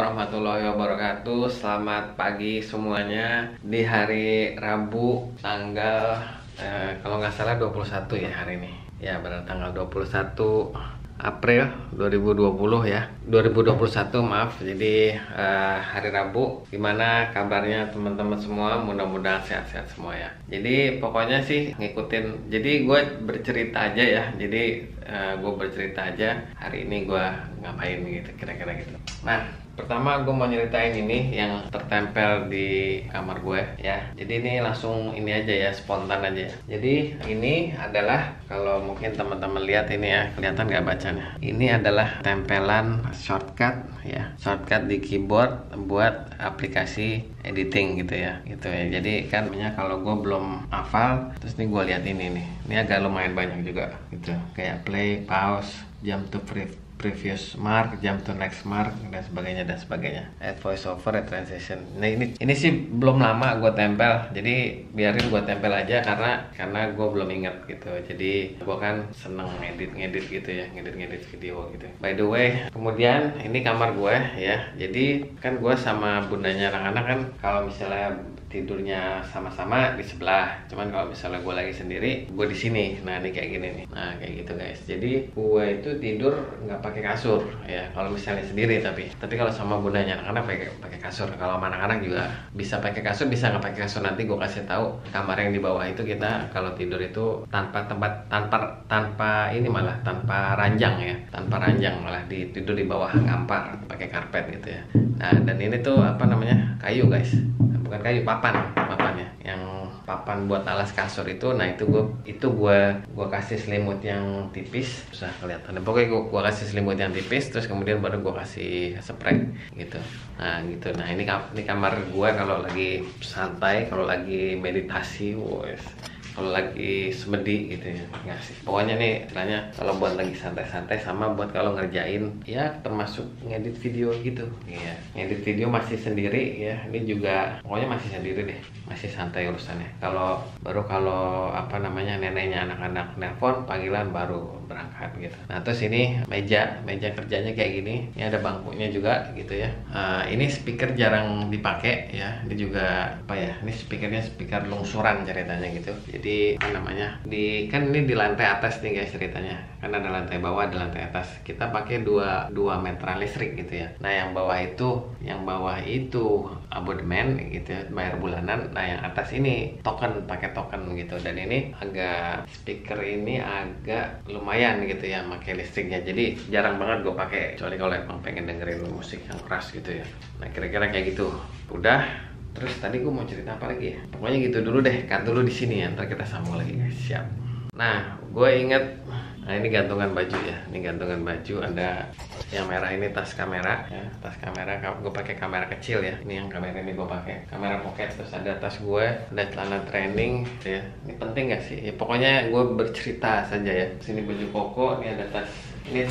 warahmatullahi wabarakatuh. Selamat pagi semuanya. Di hari Rabu tanggal kalau nggak salah 21 ya hari ini. Ya benar, tanggal 21 April 2020 ya. 2021 maaf. Jadi hari Rabu. Gimana kabarnya teman-teman semua? Mudah-mudahan sehat-sehat semua ya. Jadi pokoknya sih ngikutin. Jadi gue bercerita aja ya. Jadi gue bercerita aja hari ini gue ngapain gitu, kira-kira gitu. Nah, pertama gue mau nyeritain ini yang tertempel di kamar gue ya. Jadi ini langsung ini aja ya, spontan aja. Jadi ini adalah, kalau mungkin teman-teman lihat ini ya, kelihatan nggak bacanya? Ini adalah tempelan shortcut ya, shortcut di keyboard buat aplikasi editing gitu ya, gitu ya. Jadi kan kalau gue belum hafal, terus nih gue lihat ini agak lumayan banyak juga gitu, kayak play, pause, jump to previous mark, jump to next mark, dan sebagainya. Add voiceover, add transition. Nah ini sih belum lama gue tempel, jadi biarin gue tempel aja karena gue belum inget gitu. Jadi gue kan seneng ngedit gitu ya, ngedit video gitu. By the way, kemudian ini kamar gue ya. Jadi kan gue sama bundanya anak-anak kan kalau misalnya tidurnya sama-sama di sebelah, cuman kalau misalnya gue lagi sendiri, gue di sini. Nah ini kayak gini nih, nah kayak gitu guys. Jadi gue itu tidur nggak pakai kasur ya kalau misalnya sendiri, tapi kalau sama bundanya anak-anak pakai kasur. Kalau sama anak-anak juga bisa pakai kasur, bisa nggak pakai kasur. Nanti gue kasih tahu. Kamar yang di bawah itu kita kalau tidur itu tanpa ini, malah tanpa ranjang ya, malah tidur di bawah ngampar pakai karpet gitu ya. Nah dan ini tuh apa namanya, kayu guys, bukan kayu, papannya yang papan buat alas kasur itu. Nah itu gue kasih selimut yang tipis, susah kelihatan. Pokoknya gue kasih selimut yang tipis, terus kemudian baru gue kasih spray gitu. Nah gitu. Nah ini kamar gue kalau lagi santai, kalau lagi meditasi, kalau lagi semedi gitu ya, nggak sih. Pokoknya nih istilahnya kalau buat lagi santai-santai, sama buat kalau ngerjain ya, termasuk ngedit video gitu ya. Ngedit video masih sendiri ya, ini juga pokoknya masih sendiri deh, masih santai urusannya. Kalau apa namanya, neneknya anak-anak nelpon panggilan baru berangkat gitu. Nah terus ini meja kerjanya kayak gini, ini ada bangkunya juga gitu ya. Ini speaker jarang dipakai ya, ini juga apa ya, ini speaker lungsuran ceritanya gitu. Jadi apa namanya, kan ini di lantai atas nih guys ceritanya, kan ada lantai bawah, ada lantai atas. Kita pakai dua meteran listrik gitu ya. Nah yang bawah itu abodemen gitu ya, bayar bulanan. Nah yang atas ini pakai token gitu. Dan ini speaker ini agak lumayan gitu ya pakai listriknya. Jadi jarang banget gue pakai, kecuali kalau emang pengen dengerin musik yang keras gitu ya. Nah kira-kira kayak gitu. Udah. Terus tadi gue mau cerita apa lagi ya? Pokoknya gitu dulu deh, cut dulu di sini ya. Ntar kita sambung lagi guys. Siap. Nah, gue inget. Nah ini gantungan baju ya. Ini gantungan baju, ada yang merah ini tas kamera ya. Tas kamera, gue pakai kamera kecil ya. Ini yang kamera ini gue pakai kamera pocket. Terus ada tas gue, ada celana training ya. Ini penting gak sih? Ya pokoknya gue bercerita saja ya. Sini baju koko, ini ada tas. Ini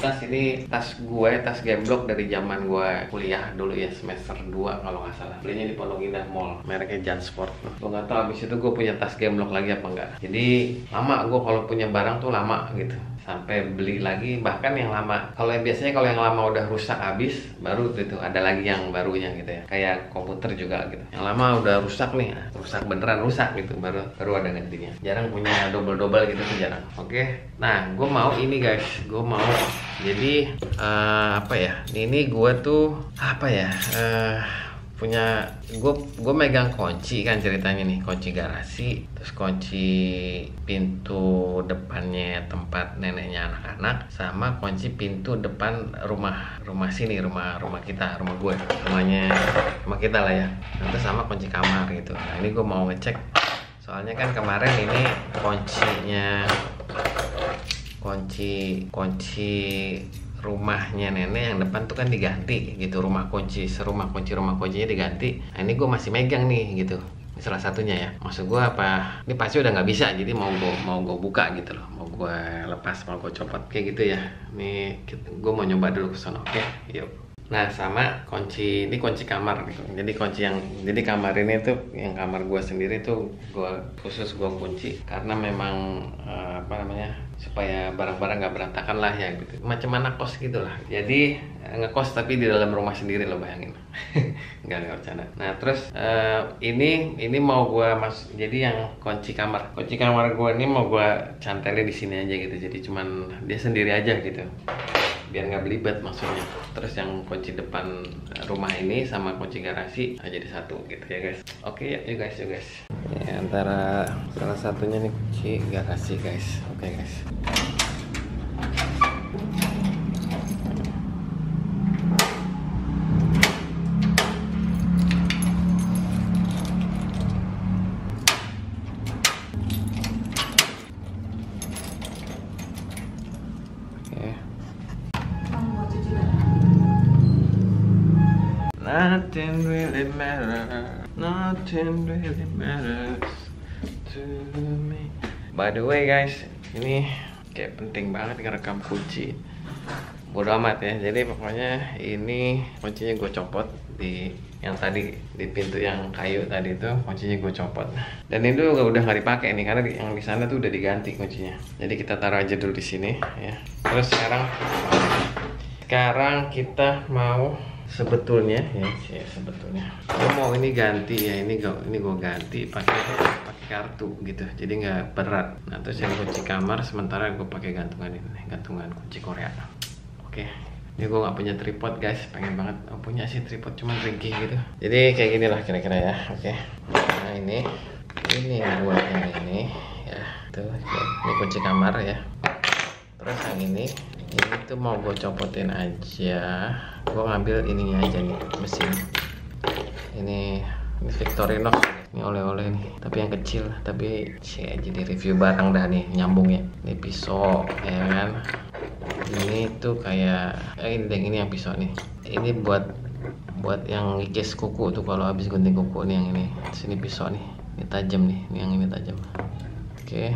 tas gue, tas gemblok dari zaman gue kuliah dulu ya, semester 2 kalau nggak salah. Belinya di Pondok Indah Mall, mereknya Jansport. Gue nggak tahu abis itu gue punya tas gemblok lagi apa enggak. Jadi lama gue kalau punya barang tuh lama gitu, sampai beli lagi. Bahkan yang lama, kalau yang lama udah rusak habis, baru gitu ada lagi yang barunya gitu ya. Kayak komputer juga gitu, yang lama udah rusak nih, rusak beneran rusak gitu, baru ada gantinya. Jarang punya double gitu tuh, jarang. Oke. Nah gue mau ini guys, jadi apa ya, ini gue tuh apa ya, punya gue megang kunci kan ceritanya nih, kunci garasi, terus kunci pintu depannya tempat neneknya anak-anak, sama kunci pintu depan rumah sini, rumah kita, rumah kita lah ya. Nanti sama kunci kamar gitu. Nah ini gue mau ngecek, soalnya kan kemarin ini kunci rumahnya nenek yang depan tuh kan diganti gitu, rumah kuncinya diganti. Nah ini gue masih megang nih gitu, ini salah satunya ya. Maksud gue apa, ini pasti udah nggak bisa, jadi mau gue buka gitu loh, mau gue lepas, mau gue copot kayak gitu ya. Nih gue mau nyoba dulu ke sana. Oke, yuk. Nah, sama kunci ini kunci kamar nih. Jadi kamar ini tuh yang kamar gua sendiri tuh gua kunci karena memang apa namanya, supaya barang-barang nggak berantakan lah ya gitu. Macam anak kos gitulah. Jadi ngekos tapi di dalam rumah sendiri lo bayangin. Nggak bercanda. Nah, terus ini mau gua jadi yang kunci kamar gua ini mau gua cantelin di sini aja gitu. Jadi cuman dia sendiri aja gitu, biar nggak belibet maksudnya. Terus yang kunci depan rumah ini sama kunci garasi jadi satu gitu ya guys. Oke ya, yuk guys. Ini antara salah satunya nih kunci garasi guys. Oke guys. Nothing really matters to me. By the way guys, ini kayak penting banget ngerekam kunci. Bodo amat ya. Jadi pokoknya ini kuncinya gue copot di yang tadi di pintu yang kayu tadi itu, kuncinya gue copot. Dan itu udah nggak dipakai nih karena yang di sana tuh udah diganti kuncinya. Jadi kita taruh aja dulu di sini ya. Terus sekarang kita mau sebetulnya gue mau ini ganti ya, ini gue ganti pakai kartu gitu, jadi nggak berat. Nah, terus yang kunci kamar sementara gue pakai gantungan kunci Korea. Oke. Ini gue nggak punya tripod guys, pengen banget punya sih tripod, cuman ringkih gitu. Jadi kayak gini lah kira-kira ya. Oke. Nah, ini buat yang ini ya, tuh ini kunci kamar ya. Terus yang ini tuh mau gue copotin aja. Gue ngambil ininya aja nih, mesin ini Victorinox. Ini oleh-oleh nih, tapi yang kecil. Tapi jadi review barang dah nih, nyambung ya. Ini pisau ya kan. Ini tuh kayak ini yang pisau nih. Ini buat yang ngikis kuku tuh kalau habis gunting kuku nih, yang ini. Terus ini pisau nih, ini tajam nih, yang ini tajam. Oke.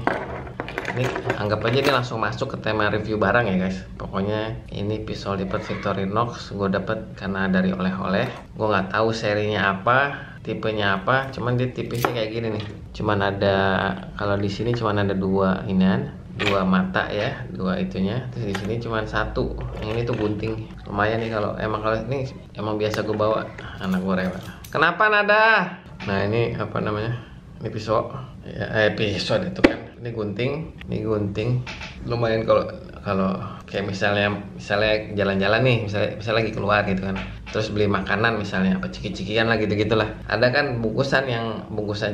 Ini anggap aja ini langsung masuk ke tema review barang ya guys. Pokoknya ini pisau lipat Victorinox gue dapet karena dari oleh-oleh. Gue nggak tahu serinya apa, tipenya apa, cuman dia tipisnya kayak gini nih. Cuman ada, kalau di sini cuman ada dua mata ya, dua itunya. Terus di sini cuman satu. Yang ini tuh gunting. Lumayan nih kalau ini emang biasa gue bawa, anak gue rewel. Kenapa Nada? Nah, ini apa namanya? Ini pisau ya, pisau itu kan. Ini gunting. Lumayan kalau kayak misalnya jalan-jalan nih, misalnya lagi keluar gitu kan. Terus beli makanan misalnya, apa ciki-cikian lah gitu-gitulah. Ada kan bungkusan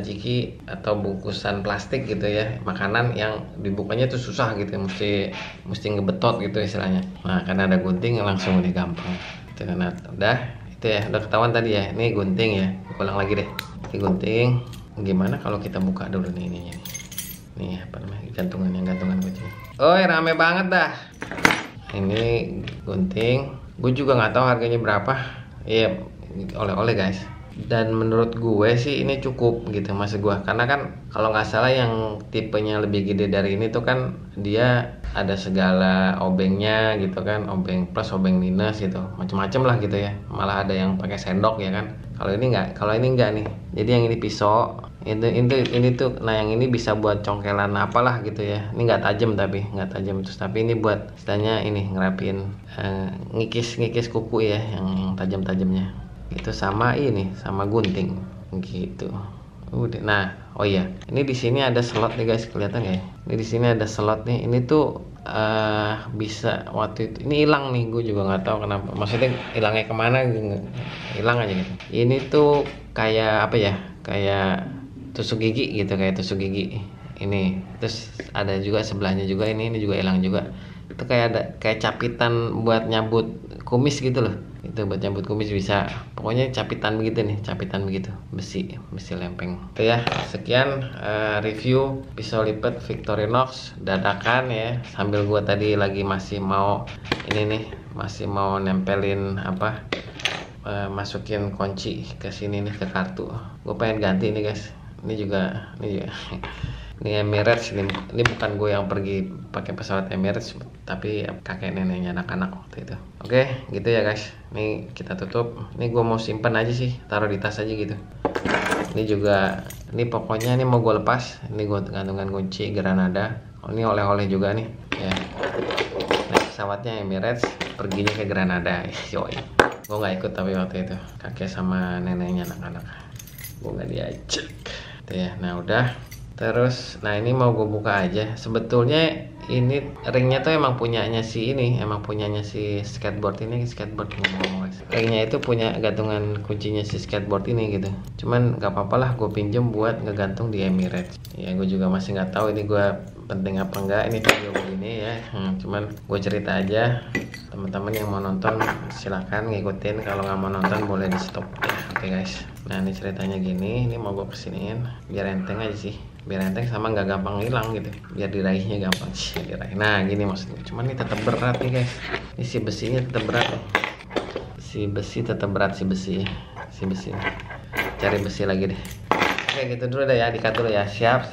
ciki atau bungkusan plastik gitu ya, makanan yang dibukanya tuh susah gitu, mesti ngebetot gitu istilahnya. Nah, karena ada gunting langsung gampang. Itu kan udah ketahuan tadi ya. Ini gunting ya. Ulang lagi deh. Ini gunting. Gimana kalau kita buka dulu nih ininya nih, apa namanya, gantungan kunci. Rame banget dah. Ini gunting, gue juga nggak tahu harganya berapa. Iya, oleh-oleh guys. Dan menurut gue sih ini cukup gitu, maksud gue, karena kan kalau nggak salah yang tipenya lebih gede dari ini tuh kan dia ada segala obengnya gitu kan, obeng plus obeng minus gitu, macem-macem lah gitu ya. Malah ada yang pakai sendok ya kan. Kalau ini enggak nih. Jadi yang ini pisau ini tuh, nah yang ini bisa buat congkelan apalah gitu ya. Ini nggak tajam terus, tapi ini buat istilahnya ini ngerapin ngikis kuku ya, yang tajam-tajamnya itu, sama gunting gitu. Udah. Nah, oh iya, ini di sini ada slot nih guys, kelihatan nggak ya? Ini di sini ada slot nih. Ini tuh bisa waktu itu ini hilang nih, gue juga nggak tahu kenapa. Maksudnya hilangnya kemana? Hilang aja gitu. Ini tuh kayak apa ya? Kayak tusuk gigi gitu, ini. Terus ada juga sebelahnya juga ini juga hilang juga. Itu kayak capitan buat nyabut kumis gitu loh. Itu buat nyabut kumis bisa. Pokoknya capitan begitu, besi lempeng. Itu ya, sekian review pisau lipat Victorinox dadakan ya. Sambil gua tadi masih mau nempelin masukin kunci ke sini nih, ke kartu. Gue pengen ganti nih guys. Ini juga Ini Emirates, ini bukan gue yang pergi pakai pesawat Emirates, tapi kakek neneknya anak-anak waktu itu. Oke, gitu ya guys. Ini kita tutup. Ini gue mau simpen aja sih, taruh di tas aja gitu. Ini juga, ini pokoknya ini mau gue lepas. Ini gue gantungan kunci Granada. Oh, ini oleh-oleh juga nih ya. Nah, pesawatnya Emirates, perginya ke Granada. Yoi. Gue nggak ikut tapi waktu itu kakek sama neneknya anak-anak. Gue nggak diajak. Tuh ya. Nah udah. Terus, nah ini mau gue buka aja. Sebetulnya ini ringnya tuh emang punyanya si ini, emang punyanya si skateboard ini, skateboard ngomong-ngomong. Ringnya itu punya gantungan kuncinya si skateboard ini gitu. Cuman nggak apa-apa lah, gue pinjem buat ngegantung di Emirates. Ya gue juga masih nggak tahu ini gue penting apa enggak ini video begini ya. Cuman gue cerita aja. Teman-teman yang mau nonton silahkan ngikutin, kalau nggak mau nonton boleh di stop ya. Oke guys. Nah ini ceritanya gini, ini mau gue kesiniin biar enteng aja sih, biar enteng sama nggak gampang hilang gitu, biar diraihnya gampang sih diraih. Nah gini maksudnya, cuman ini tetap berat nih guys, ini si besinya tetap berat nih. Si besi tetap berat, si besi cari besi lagi deh. Oke gitu dulu deh ya, dikat dulu ya. Siap.